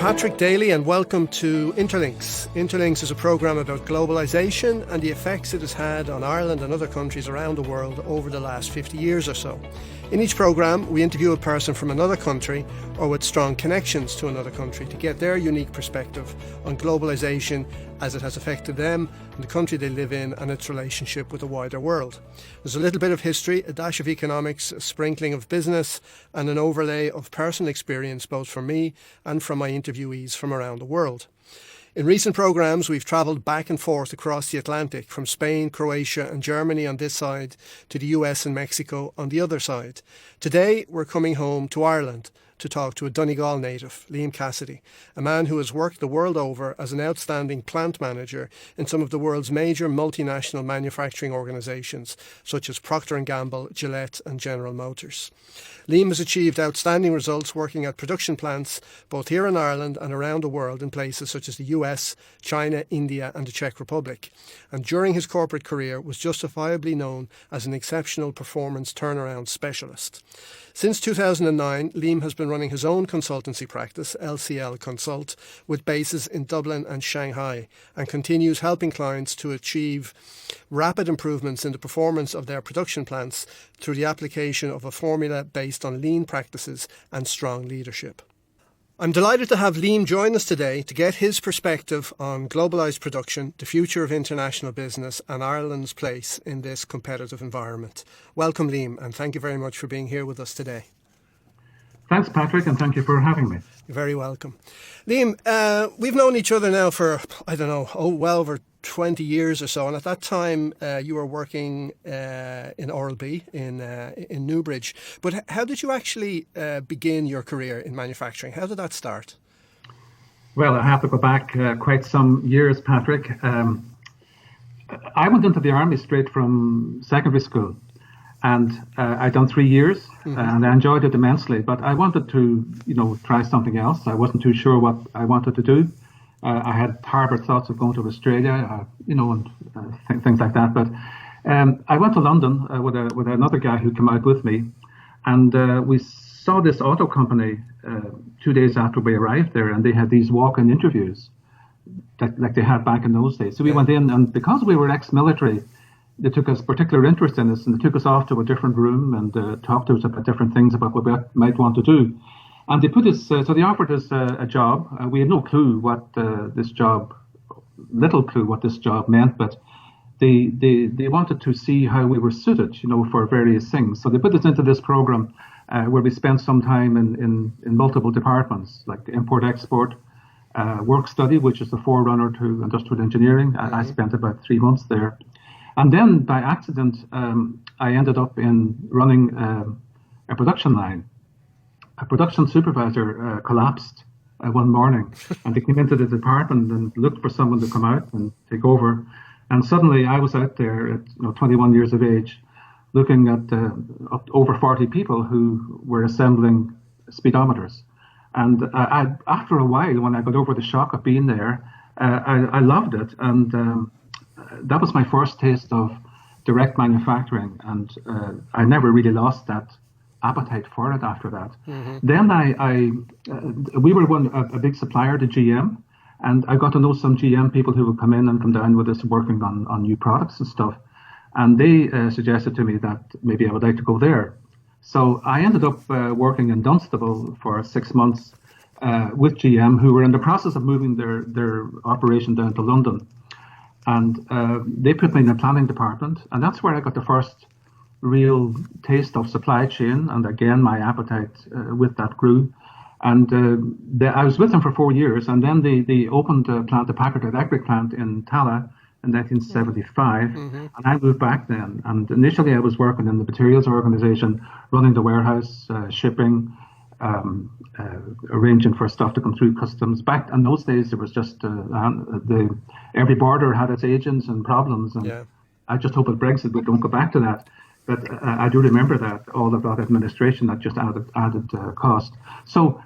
Patrick Daly and welcome to Interlinks. Interlinks is a programme about globalization and the effects it has had on Ireland and other countries around the world over the last 50 years or so. In each programme, we interview a person from another country or with strong connections to another country to get their unique perspective on globalisation as it has affected them and the country they live in and its relationship with the wider world. There's a little bit of history, a dash of economics, a sprinkling of business and an overlay of personal experience both from me and from my interviewees from around the world. In recent programmes, we've travelled back and forth across the Atlantic, from Spain, Croatia and Germany on this side to the US and Mexico on the other side. Today, we're coming home to Ireland to talk to a Donegal native, Liam Cassidy, a man who has worked the world over as an outstanding plant manager in some of the world's major multinational manufacturing organisations, such as Procter & Gamble, Gillette and General Motors. Liam has achieved outstanding results working at production plants both here in Ireland and around the world in places such as the US, China, India and the Czech Republic. And during his corporate career was justifiably known as an exceptional performance turnaround specialist. Since 2009, Liam has been running his own consultancy practice, LCL Consult, with bases in Dublin and Shanghai, and continues helping clients to achieve rapid improvements in the performance of their production plants through the application of a formula based on lean practices and strong leadership. I'm delighted to have Liam join us today to get his perspective on globalised production, the future of international business and Ireland's place in this competitive environment. Welcome, Liam, and thank you very much for being here with us today. Thanks, Patrick, and thank you for having me. You're very welcome. Liam, we've known each other now for, well over 20 years or so, and at that time you were working in Oral-B in Newbridge. But how did you actually begin your career in manufacturing? How did that start? Well, I have to go back quite some years, Patrick. I went into the army straight from secondary school, and I'd done 3 years, and I enjoyed it immensely. But I wanted to, try something else. I wasn't too sure what I wanted to do. I had harboured thoughts of going to Australia, and things like that. But I went to London with another guy who came out with me, and we saw this auto company 2 days after we arrived there, and they had these walk-in interviews like they had back in those days. So we went in, and because we were ex-military, they took us particular interest in us, and they took us off to a different room and talked to us about different things about what we might want to do. And they put us, so they offered us a job. We had no clue what little clue what this job meant, but they wanted to see how we were suited, for various things. So they put us into this program where we spent some time in multiple departments, like import-export, work study, which is the forerunner to industrial engineering. I spent about 3 months there. And then by accident, I ended up in running a production line. A production supervisor collapsed one morning, and they came into the department and looked for someone to come out and take over. And suddenly I was out there at 21 years of age, looking at over 40 people who were assembling speedometers. And after a while, when I got over the shock of being there, I loved it. And that was my first taste of direct manufacturing. And I never really lost that appetite for it after that. Then we were a big supplier to GM, and I got to know some GM people who would come in and come down with us working on new products and stuff. And they suggested to me that maybe I would like to go there. So I ended up working in Dunstable for 6 months with GM, who were in the process of moving their operation down to London. And they put me in the planning department, and that's where I got the first real taste of supply chain, and again my appetite with that grew. And I was with them for 4 years, and then they opened a plant, the Packard electric plant in Tala in 1975, and I moved back then. And initially I was working in the materials organization, running the warehouse, shipping, arranging for stuff to come through customs. Back in those days, there was just every border had its agents and problems, and I just hope at Brexit we don't go back to that. But I do remember that, all of that administration that just added cost. So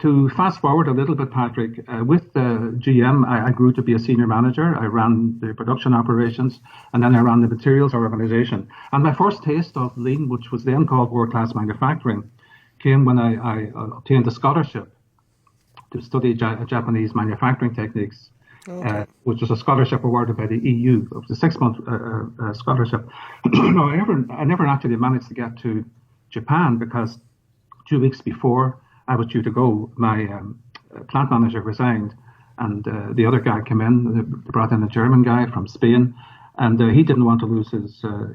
to fast forward a little bit, Patrick, with GM, I grew to be a senior manager. I ran the production operations, and then I ran the materials organization. And my first taste of lean, which was then called world-class manufacturing, came when I obtained a scholarship to study Japanese manufacturing techniques, which was a scholarship awarded by the EU. It was a 6-month scholarship. No, I never actually managed to get to Japan because 2 weeks before I was due to go, my plant manager resigned, and the other guy came in. They brought in a German guy from Spain, and he didn't want to lose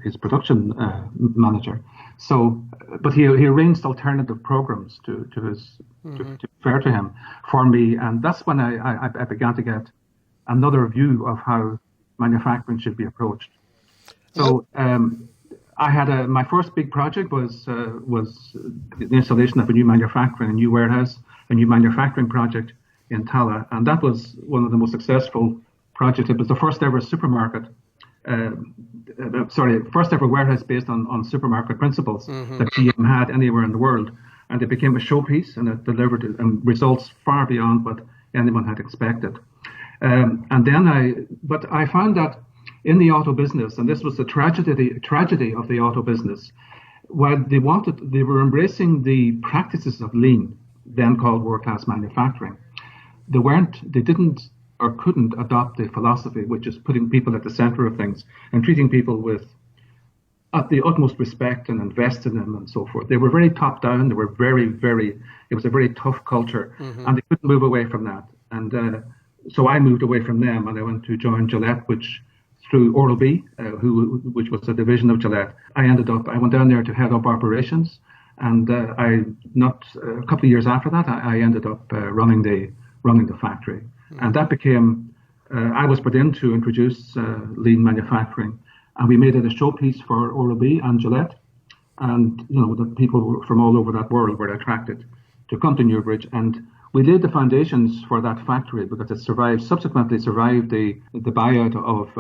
his production manager. So, but he arranged alternative programs to be fair to him for me, and that's when I began to get another view of how manufacturing should be approached. So I had my first big project was the installation of a new warehouse, a new manufacturing project in Tala, and that was one of the most successful projects. It was the first ever supermarket. First ever warehouse based on supermarket principles that GM had anywhere in the world, and it became a showpiece, and it delivered results far beyond what anyone had expected. But I found that in the auto business, and this was the tragedy of the auto business, while they were embracing the practices of lean, then called world-class manufacturing. They didn't or couldn't adopt the philosophy, which is putting people at the center of things and treating people with the utmost respect and invest in them and so forth. They were very top down. They were it was a very tough culture, and they couldn't move away from that. And so I moved away from them, and I went to join Gillette, through Oral-B, which was a division of Gillette. I went down there to head up operations, and a couple of years after that, I ended up running the factory. And that became, I was put in to introduce lean manufacturing, and we made it a showpiece for Oral-B and Gillette. And, the people from all over that world were attracted to come to Newbridge. And we laid the foundations for that factory because it subsequently survived the buyout of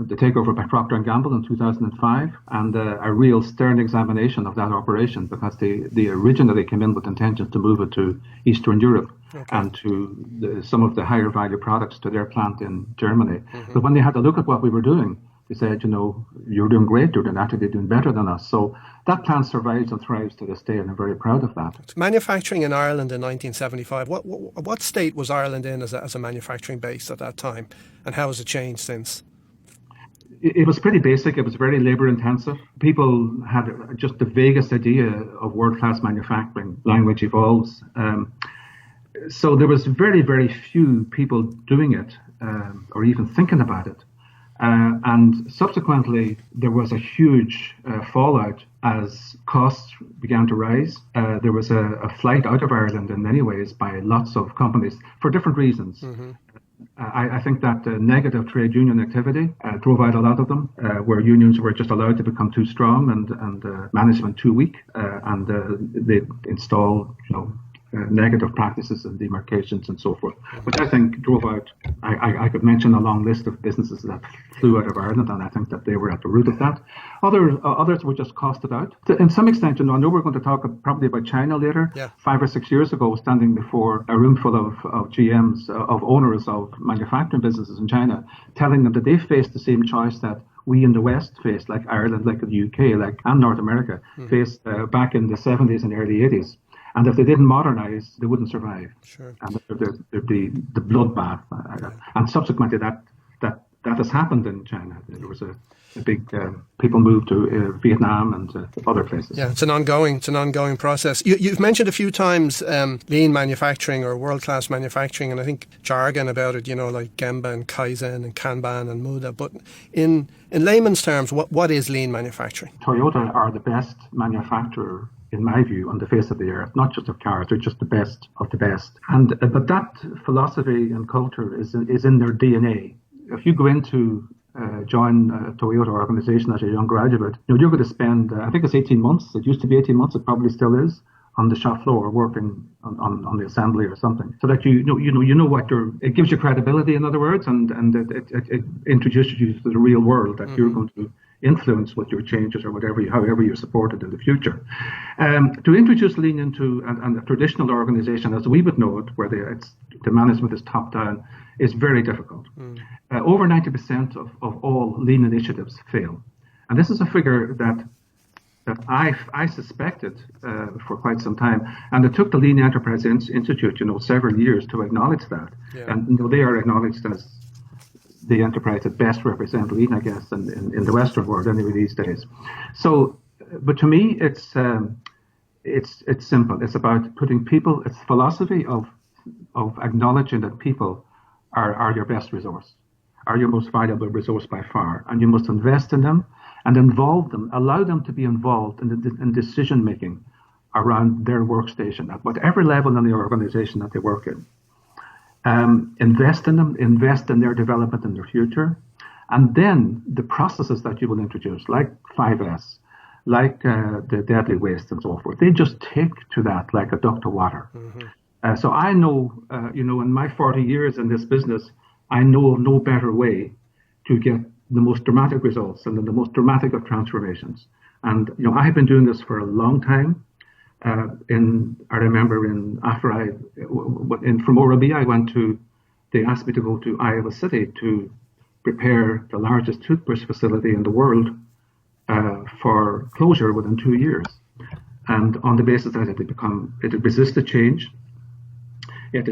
the takeover by Procter & Gamble in 2005, and a real stern examination of that operation, because they originally came in with intentions to move it to Eastern Europe and to some of the higher value products to their plant in Germany. But when they had a look at what we were doing, they said, you're doing great, you're actually doing better than us. So that plant survives and thrives to this day, and I'm very proud of that. Manufacturing in Ireland in 1975, what state was Ireland in as a manufacturing base at that time, and how has it changed since? It was pretty basic. It was very labour intensive. People had just the vaguest idea of world-class manufacturing. Language evolves. So there was very, very few people doing it or even thinking about it. And subsequently, there was a huge fallout as costs began to rise. There was a flight out of Ireland in many ways by lots of companies for different reasons. I think that negative trade union activity drove out a lot of them, where unions were just allowed to become too strong and management too weak, and they installed, negative practices and demarcations and so forth, which I think drove out. I could mention a long list of businesses that flew out of Ireland, and I think that they were at the root of that. Others were just costed out. In some extent, I know we're going to talk probably about China later. 5 or 6 years ago, standing before a room full of GMs, of owners of manufacturing businesses in China, telling them that they faced the same choice that we in the West faced, like Ireland, like the UK, and North America, faced back in the 70s and early 80s. And if they didn't modernize, they wouldn't survive. Sure. And there'd be the bloodbath. And subsequently, that has happened in China. There was a big people moved to Vietnam and other places. Yeah, it's an ongoing process. You've mentioned a few times lean manufacturing or world-class manufacturing, and I think jargon about it, like Gemba and Kaizen and Kanban and Muda. But in layman's terms, what is lean manufacturing? Toyota are the best manufacturer, in my view, on the face of the earth, not just of cars. They're just the best of the best. And but that philosophy and culture is in their DNA. If you go into join a Toyota organization as a young graduate, you're going to spend, I think it's 18 months. It used to be 18 months. It probably still is, on the shop floor working on the assembly or something, so that it gives you credibility, in other words, and it introduces you to the real world that you're going to influence with your changes or however you're supported in the future. To introduce lean into a traditional organization as we would know it, where the management is top down, is very difficult. Over 90% of all lean initiatives fail. And this is a figure that that I suspected for quite some time, and it took the Lean Enterprise Institute, several years to acknowledge that, and they are acknowledged as the enterprise that best represent Lean, I guess, in the Western world anyway these days. So, but to me, it's simple. It's about putting people. It's philosophy of acknowledging that people are your best resource, are your most valuable resource by far, and you must invest in them and involve them, allow them to be involved in decision making around their workstation at whatever level in the organization that they work in. Invest in them, invest in their development in their future, and then the processes that you will introduce, like 5S, like the deadly waste and so forth, they just take to that like a duck to water. Mm-hmm. So I know, in my 40 years in this business, I know of no better way to get the most dramatic results and the most dramatic of transformations. And I have been doing this for a long time. I remember from Oral-B, they asked me to go to Iowa City to prepare the largest toothbrush facility in the world for closure within 2 years. And on the basis that it had resisted change, it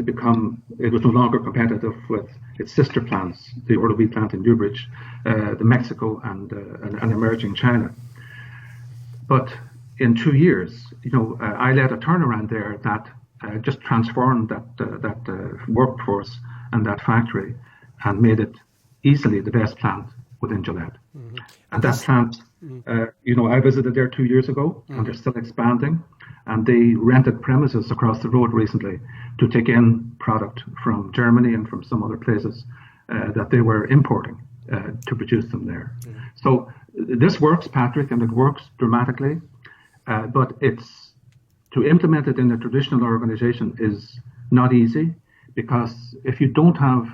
was no longer competitive with its sister plants, the Oral-B plant in Newbridge, the Mexico and emerging China. But in 2 years, I led a turnaround there that just transformed that workforce and that factory and made it easily the best plant within Gillette. Mm-hmm. And that plant, I visited there 2 years ago, and they're still expanding. And they rented premises across the road recently to take in product from Germany and from some other places that they were importing to produce them there. Mm-hmm. So this works, Patrick, and it works dramatically. But to implement it in a traditional organization is not easy, because if you don't have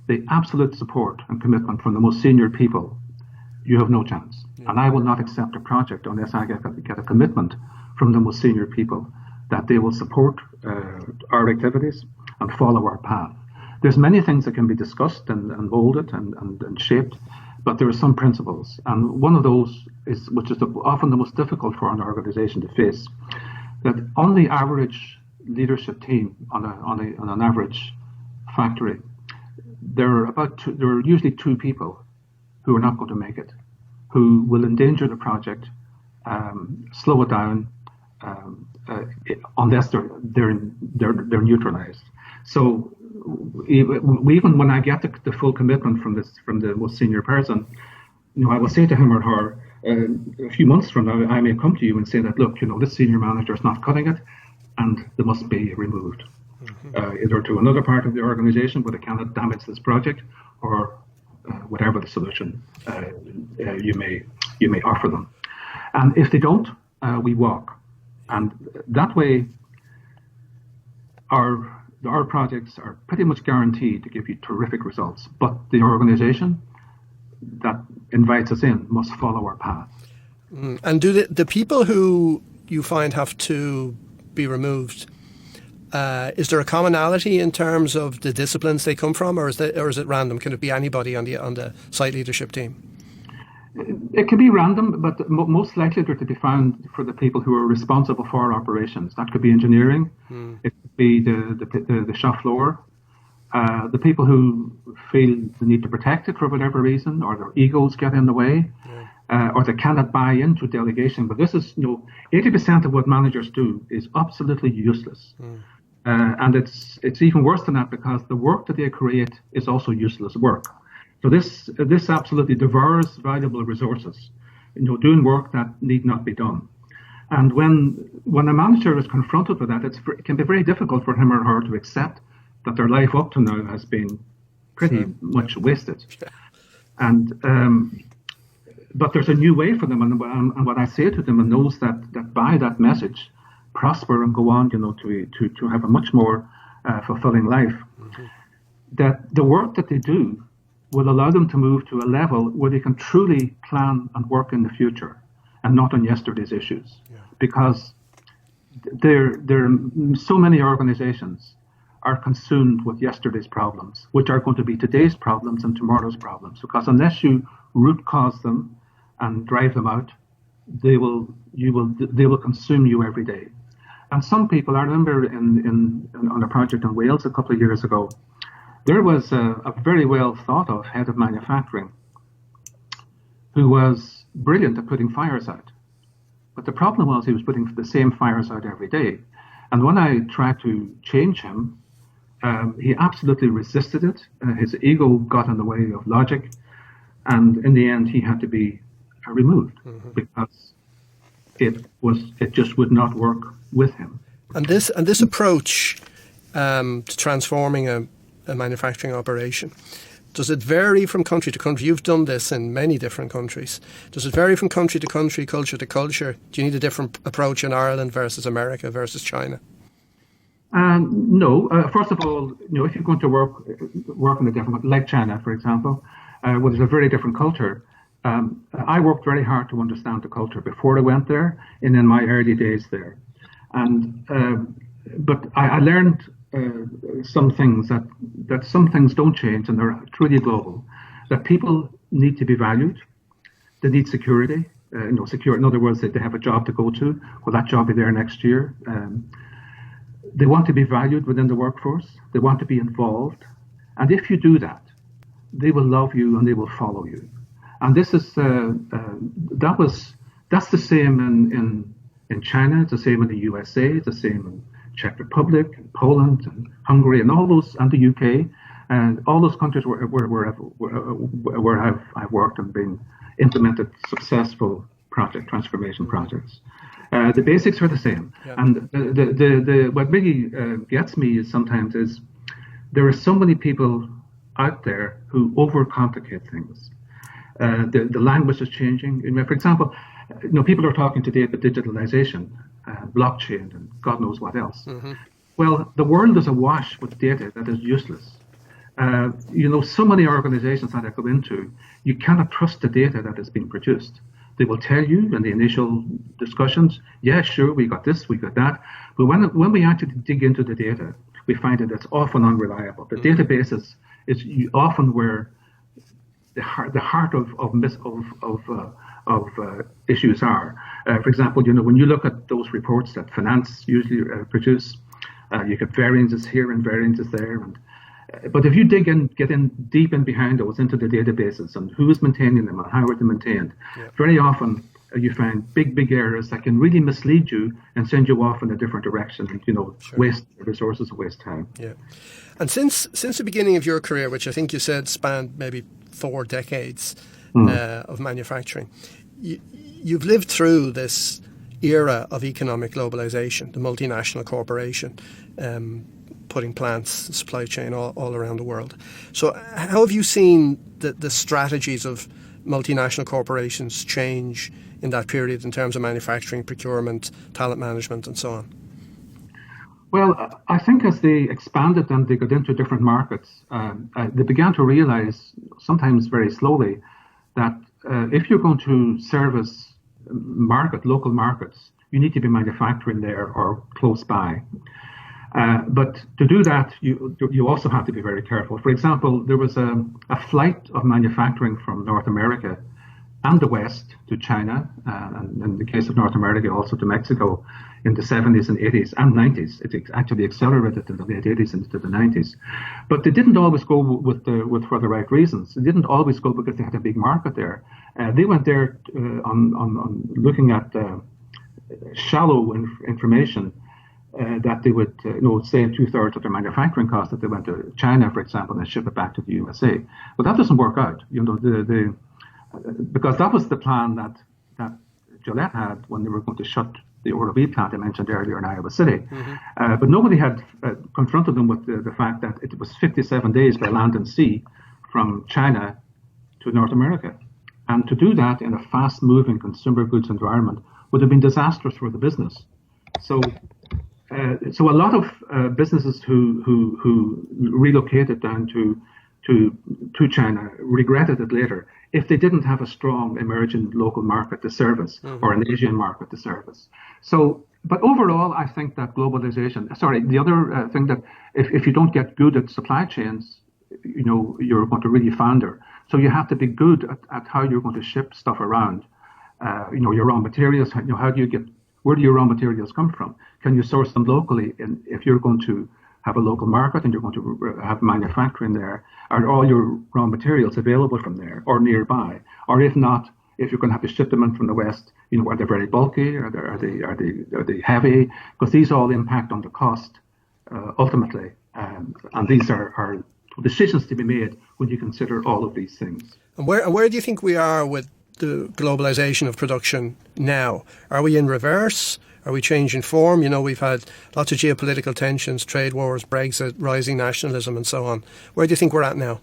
the absolute support and commitment from the most senior people, you have no chance. Yeah. And I will not accept a project unless I get a commitment from the most senior people that they will support our activities and follow our path. There's many things that can be discussed and molded and shaped, but there are some principles. And one of those which is often the most difficult for an organization to face, that on the average leadership team, on an average factory, there are usually 2 people who are not going to make it, who will endanger the project, slow it down, unless they're neutralized. So even when I get the full commitment from the most senior person, I will say to him or her, a few months from now, I may come to you and say that, look, this senior manager is not cutting it, and they must be removed, either to another part of the organization where they cannot damage this project, or whatever the solution you may offer them. And if they don't, we walk. And that way, our projects are pretty much guaranteed to give you terrific results. But the organization that invites us in must follow our path. And do the people who you find have to be removed, is there a commonality in terms of the disciplines they come from, or is it random? Can it be anybody on the site leadership team? It can be random, but most likely they're to be found for the people who are responsible for operations. That could be engineering, it could be the shop floor, the people who feel the need to protect it for whatever reason, or their egos get in the way, or they cannot buy into delegation. But this is 80% of what managers do is absolutely useless. And it's even worse than that, because the work that they create is also useless work. So this absolutely devours valuable resources, doing work that need not be done. And when a manager is confronted with that, it can be very difficult for him or her to accept that their life up to now has been pretty much wasted. And but there's a new way for them, and what I say to them, and those that buy that message prosper and go on, to have a much more fulfilling life. That the work that they do will allow them to move to a level where they can truly plan and work in the future and not on yesterday's issues. Because there are so many organizations are consumed with yesterday's problems, which are going to be today's problems and tomorrow's problems. Because unless you root cause them and drive them out, they will consume you every day. And some people, I remember on a project in Wales a couple of years ago, there was a very well thought of head of manufacturing who was brilliant at putting fires out. But the problem was he was putting the same fires out every day. And when I tried to change him, he absolutely resisted it. His ego got in the way of logic. And in the end, he had to be removed because it just would not work with him. And this approach to transforming a manufacturing operation, does it vary from country to country? You've done this in many different countries. Does it vary from country to country, culture to culture? Do you need a different approach in Ireland versus America versus China? No. First of all, if you're going to work in a different, like China, for example, where there's a very different culture. I worked very hard to understand the culture before I went there and in my early days there. And but I learned some things that some things don't change and they're truly global. That people need to be valued. They need security. Secure. In other words, that they have a job to go to. Will that job be there next year? They want to be valued within the workforce. They want to be involved. And if you do that, they will love you and they will follow you. And this is that's the same in China. It's the same in the USA. It's the same in Czech Republic, and Poland, and Hungary, and all those, and the UK, and all those countries where I've worked and been implemented successful transformation projects. The basics are the same. Yeah. And the what really gets me is sometimes there are so many people out there who overcomplicate things. The language is changing. For example, people are talking today about digitalization, blockchain, and God knows what else. Well, the world is awash with data that is useless. So many organizations that I go into, you cannot trust the data that is being produced. They will tell you in the initial discussions, yeah, sure, we got this, we got that. But when we actually dig into the data, we find that it's often unreliable. The databases is often where the heart of issues are. For example, when you look at those reports that finance usually produce, you get variances here and variances there. But if you get in deep in behind those into the databases and who is maintaining them and how are they maintained, very often you find big errors that can really mislead you and send you off in a different direction and, waste resources, waste time. Yeah. And since the beginning of your career, which I think you said spanned maybe 4 decades of manufacturing, you've lived through this era of economic globalization, the multinational corporation, putting plants, supply chain all around the world. So how have you seen the strategies of multinational corporations change in that period in terms of manufacturing, procurement, talent management, and so on? Well, I think as they expanded and they got into different markets, they began to realize, sometimes very slowly, that if you're going to service local markets, you need to be manufacturing there or close by. But to do that, you also have to be very careful. For example, there was a flight of manufacturing from North America and the West to China, and in the case of North America, also to Mexico in the 70s and 80s and 90s. It actually accelerated in the late 80s into the 90s. But they didn't always go for the right reasons. They didn't always go because they had a big market there. They went there on looking at shallow information that they would say 2/3 of their manufacturing costs that they went to China, for example, and ship it back to the USA. But that doesn't work out. Because that was the plan that Gillette had when they were going to shut the Oral-B plant I mentioned earlier in Iowa City. But nobody had confronted them with the fact that it was 57 days by land and sea from China to North America. And to do that in a fast-moving consumer goods environment would have been disastrous for the business. So a lot of businesses who relocated down to China regretted it later if they didn't have a strong emerging local market to service or an Asian market to service. So, but overall, I think that the other thing that if you don't get good at supply chains, you're going to really founder. So you have to be good at how you're going to ship stuff around. your raw materials. How do you get? Where do your raw materials come from? Can you source them locally? And if you're going to have a local market and you're going to have manufacturing there, are all your raw materials available from there or nearby? Or if not, if you're going to have to ship them in from the West, are they very bulky? Are they heavy? Because these all impact on the cost ultimately. And these are decisions to be made when you consider all of these things. And where do you think we are with the globalization of production now? Are we in reverse? Are we changing form? We've had lots of geopolitical tensions, trade wars, Brexit, rising nationalism and so on. Where do you think we're at now?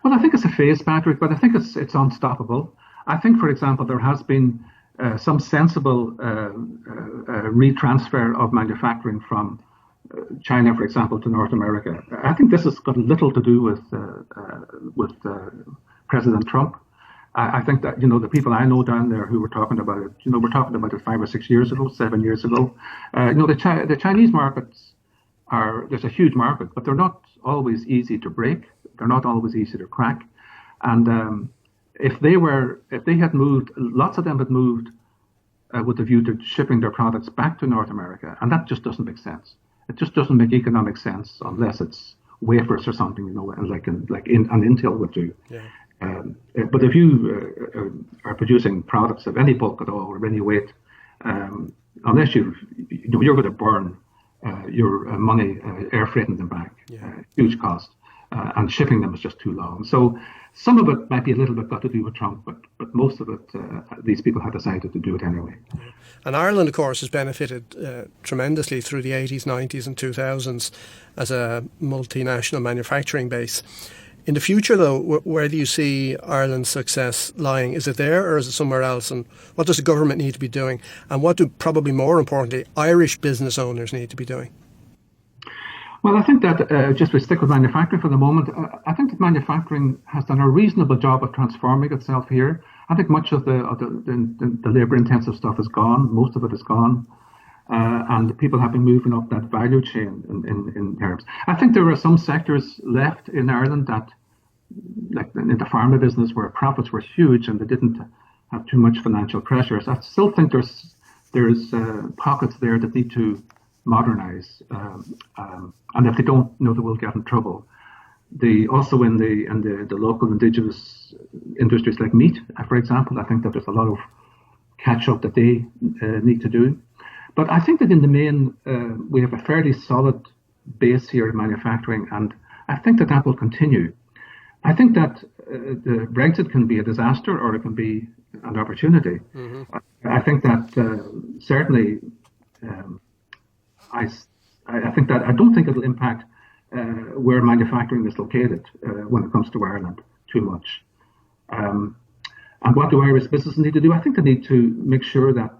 Well, I think it's a phase, Patrick, but I think it's unstoppable. I think, for example, there has been some sensible retransfer of manufacturing from China, for example, to North America. I think this has got little to do with President Trump. I think that, the people I know down there who were talking about it, we're talking about it 5 or 6 years ago, 7 years ago. The Chinese markets there's a huge market, but they're not always easy to break. They're not always easy to crack. And if they had moved, lots of them had moved with a view to shipping their products back to North America. And that just doesn't make sense. It just doesn't make economic sense unless it's wafers or something, and like an Intel would do. Yeah. But if you are producing products of any bulk at all or any weight, unless you're going to burn your money air freighting them back, huge cost, and shipping them is just too long. So some of it might be a little bit got to do with Trump, but most of it, these people have decided to do it anyway. And Ireland, of course, has benefited tremendously through the 80s, 90s and 2000s as a multinational manufacturing base. In the future, though, where do you see Ireland's success lying? Is it there or is it somewhere else? And what does the government need to be doing? And what do, probably more importantly, Irish business owners need to be doing? Well, I think that, just to stick with manufacturing for the moment, I think that manufacturing has done a reasonable job of transforming itself here. I think much of the labour-intensive stuff is gone. Most of it is gone. And people have been moving up that value chain in terms. I think there are some sectors left in Ireland that, like in the pharma business, where profits were huge and they didn't have too much financial pressures. I still think there's pockets there that need to modernise, and if they don't, they will get in trouble. Also in the local indigenous industries like meat, for example, I think that there's a lot of catch up that they need to do. But I think that in the main, we have a fairly solid base here in manufacturing, and I think that will continue. I think that the Brexit can be a disaster or it can be an opportunity. Mm-hmm. I think that certainly, I don't think it'll impact where manufacturing is located when it comes to Ireland too much. And what do Irish businesses need to do? I think they need to make sure that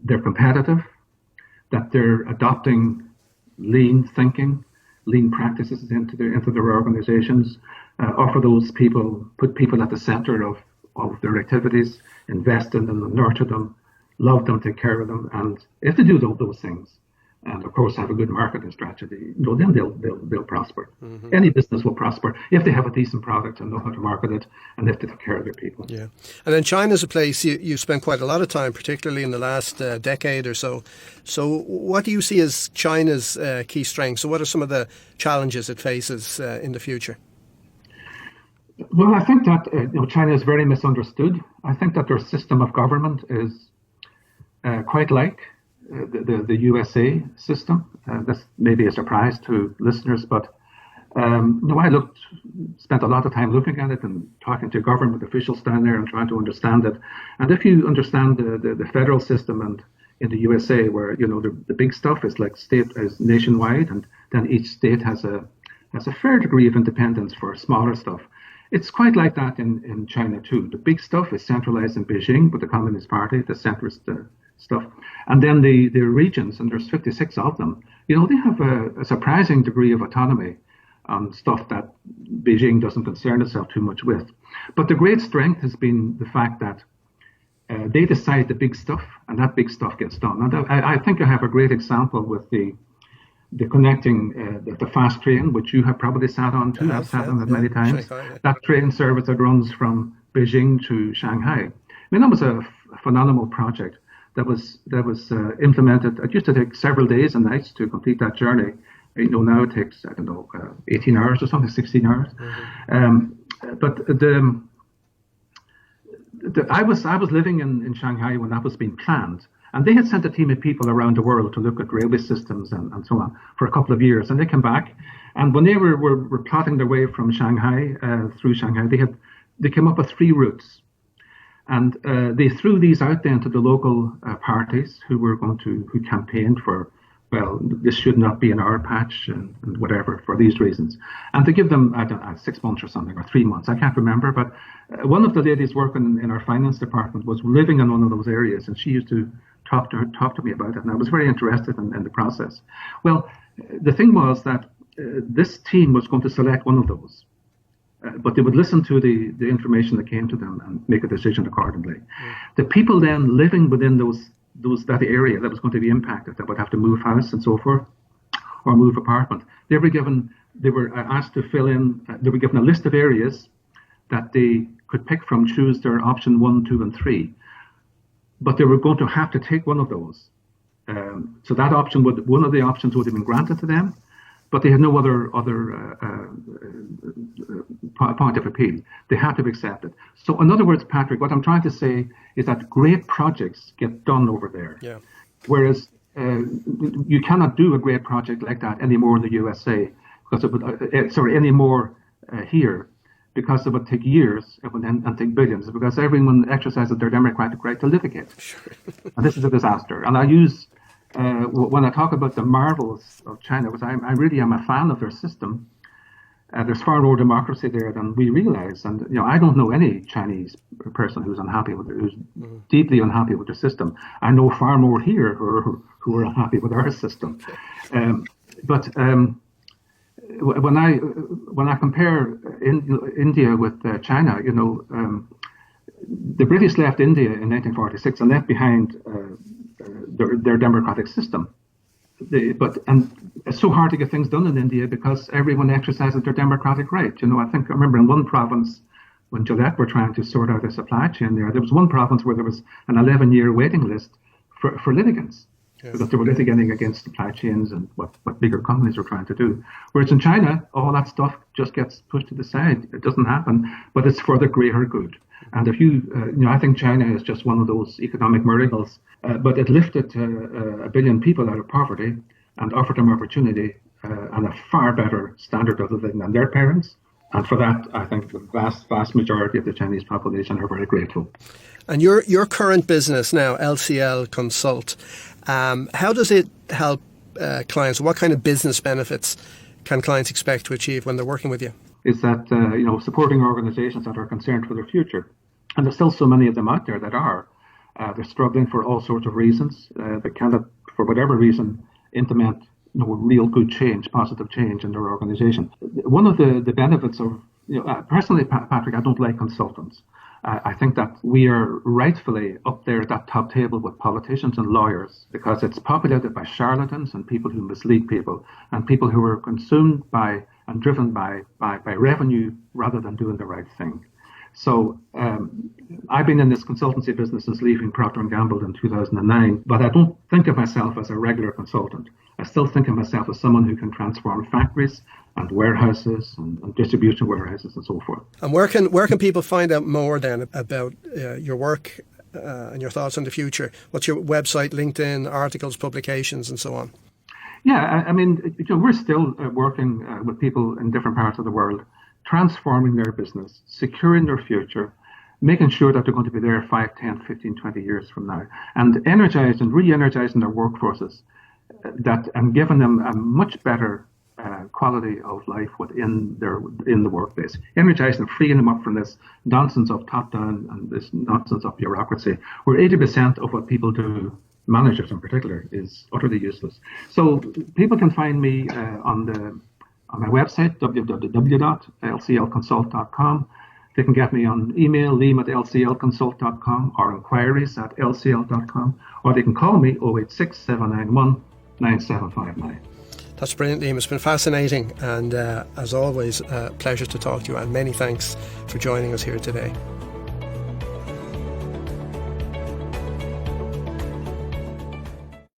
they're competitive, that they're adopting lean thinking, lean practices into their organizations, offer those people, put people at the center of their activities, invest in them, nurture them, love them, take care of them. And if they do those things, and of course have a good marketing strategy, then they'll prosper. Mm-hmm. Any business will prosper if they have a decent product and know how to market it, and if they take care of their people. Yeah, and then China's a place you spent quite a lot of time, particularly in the last decade or so. So, what do you see as China's key strengths? So, what are some of the challenges it faces in the future? Well, I think that China is very misunderstood. I think that their system of government is quite like the USA system. This may be a surprise to listeners, but I spent a lot of time looking at it and talking to government officials down there and trying to understand it. And if you understand the federal system and in the USA, where the big stuff is like is nationwide, and then each state has a fair degree of independence for smaller stuff. It's quite like that in China too. The big stuff is centralized in Beijing with the Communist Party, the centrist stuff. And then the regions, and there's 56 of them, they have a surprising degree of autonomy on stuff that Beijing doesn't concern itself too much with. But the great strength has been the fact that they decide the big stuff, and that big stuff gets done. And I think I have a great example with the connecting the fast train, which you have probably sat on too. I've sat on it many times. Shanghai, yeah. That train service that runs from Beijing to Shanghai. mean, that was a phenomenal project that was implemented. It used to take several days and nights to complete that journey. Now it takes, 18 hours or something, 16 hours. But I was living in Shanghai when that was being planned, and they had sent a team of people around the world to look at railway systems and so on for a couple of years, and they came back, and when they were plotting their way from Shanghai through Shanghai, they came up with 3 routes, and they threw these out then to the local parties who campaigned for, well, this should not be an hour patch and whatever for these reasons. And to give them, 6 months or something, or 3 months, I can't remember. But one of the ladies working in our finance department was living in one of those areas, and she used to talk to me about it. And I was very interested in the process. Well, the thing was that this team was going to select one of those. But they would listen to the information that came to them and make a decision accordingly. The people then living within that area that was going to be impacted, that would have to move house and so forth, or move apartment, they were asked to fill in, they were given a list of areas that they could pick from, choose their option 1, 2, and 3. But they were going to have to take one of those. So that option one of the options would have been granted to them, but they had no other point of appeal. They had to be accepted. So in other words, Patrick, what I'm trying to say is that great projects get done over there. Yeah. Whereas you cannot do a great project like that anymore in the USA, because it would, anymore here, because it would take years and take billions, because everyone exercises their democratic right to litigate. Sure. And this is a disaster. And I use, when I talk about the marvels of China, because I really am a fan of their system, there's far more democracy there than we realize. And I don't know any Chinese person who's unhappy with it, who's deeply unhappy with the system. I know far more here who are unhappy with our system. But when I compare India with China, the British left India in 1946 and left behind their democratic system. And it's so hard to get things done in India because everyone exercises their democratic right. I remember in one province when Gillette were trying to sort out a supply chain there was one province where there was an 11-year waiting list for litigants. Yes. Because they were litigating against supply chains and what bigger companies were trying to do. Whereas in China, all that stuff just gets pushed to the side. It doesn't happen, but it's for the greater good. And if I think China is just one of those economic miracles, but it lifted 1 billion people out of poverty and offered them opportunity and a far better standard of living than their parents. And for that, I think the vast majority of the Chinese population are very grateful. And your current business now, LCL Consult, how does it help clients? What kind of business benefits can clients expect to achieve when they're working with you? Is that, supporting organizations that are concerned for their future. And there's still so many of them out there that are. They're struggling for all sorts of reasons. They cannot, for whatever reason, implement real good change, positive change in their organization. One of the benefits of, personally, Patrick, I don't like consultants. I think that we are rightfully up there at that top table with politicians and lawyers because it's populated by charlatans and people who mislead people and people who are consumed by and driven by revenue rather than doing the right thing. So I've been in this consultancy business since leaving Procter & Gamble in 2009, but I don't think of myself as a regular consultant. I still think of myself as someone who can transform factories and warehouses and distribution warehouses and so forth. And where can people find out more then about your work and your thoughts on the future? What's your website, LinkedIn, articles, publications, and so on? Yeah, we're still working with people in different parts of the world, transforming their business, securing their future, making sure that they're going to be there 5, 10, 15, 20 years from now, and re-energizing their workforces and giving them a much better quality of life in the workplace, energizing them, freeing them up from this nonsense of top-down and this nonsense of bureaucracy, where 80% of what people do, managers in particular, is utterly useless. So people can find me on my website, www.lclconsult.com. They can get me on email, liam@lclconsult.com, or inquiries@lcl.com, or they can call me 086 791 9759. That's brilliant, Liam. It's been fascinating, and as always, a pleasure to talk to you, and many thanks for joining us here today.